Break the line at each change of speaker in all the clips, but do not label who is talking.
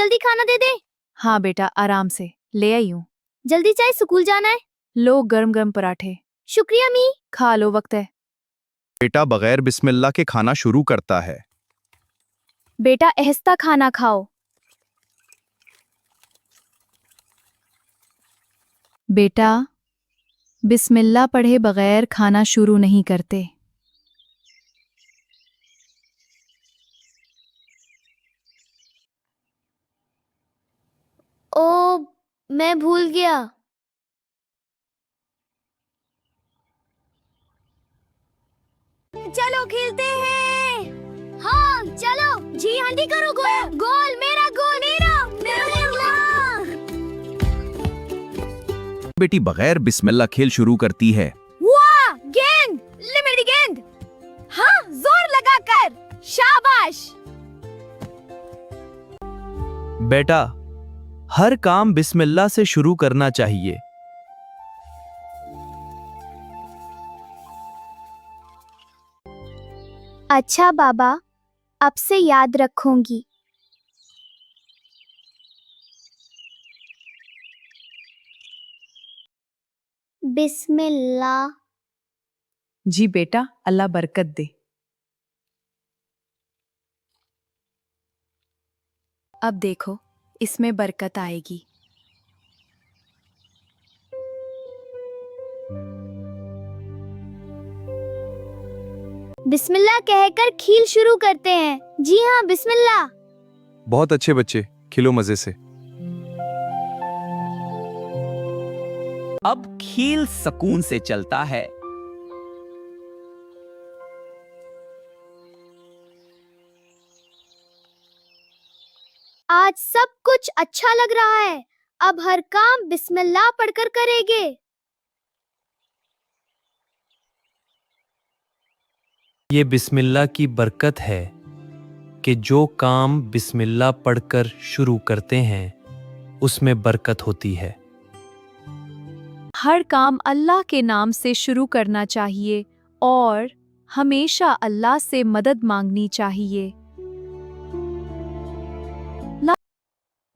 जल्दी खाना दे दे।
हाँ बेटा, आराम से ले आई हूँ।
जल्दी चाय, स्कूल जाना है।
लो गरम गरम पराठे,
शुक्रिया मी।
खा लो, वक्त है।
बेटा बगैर बिस्मिल्लाह के खाना शुरू करता है।
बेटा आहिस्ता खाना खाओ। बेटा बिस्मिल्लाह पढ़े बगैर खाना शुरू नहीं करते।
ओ, मैं भूल गया। चलो खेलते हैं। हाँ चलो। जी आंटी करो गोल। गोल मेरा, गोल मेरा, मेरा।
बेटी बगैर बिस्मिल्लाह खेल शुरू करती है।
वाह, गेंद, ले मेरी गेंद। हाँ, जोर लगाकर। शाबाश।
बेटा हर काम बिस्मिल्लाह से शुरू करना चाहिए।
अच्छा बाबा, अब से याद रखूंगी। बिस्मिल्लाह।
जी बेटा, अल्लाह बरकत दे। अब देखो, इसमें बरकत आएगी।
बिस्मिल्लाह कहकर खील शुरू करते हैं। जी हाँ, बिस्मिल्लाह।
बहुत अच्छे बच्चे, खिलो मजे से।
अब खील सुकून से चलता है।
आज सब कुछ अच्छा लग रहा है। अब हर काम बिस्मिल्लाह पढ़कर करेंगे।
ये बिस्मिल्लाह की बरकत है कि जो काम बिस्मिल्लाह पढ़कर शुरू करते हैं उसमें बरकत होती है।
हर काम अल्लाह के नाम से शुरू करना चाहिए और हमेशा अल्लाह से मदद मांगनी चाहिए।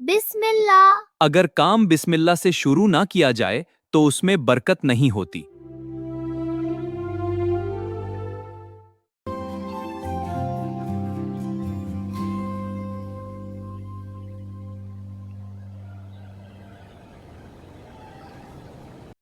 बिस्मिल्लाह।
अगर काम बिस्मिल्लाह से शुरू ना किया जाए तो उसमें बरकत नहीं होती।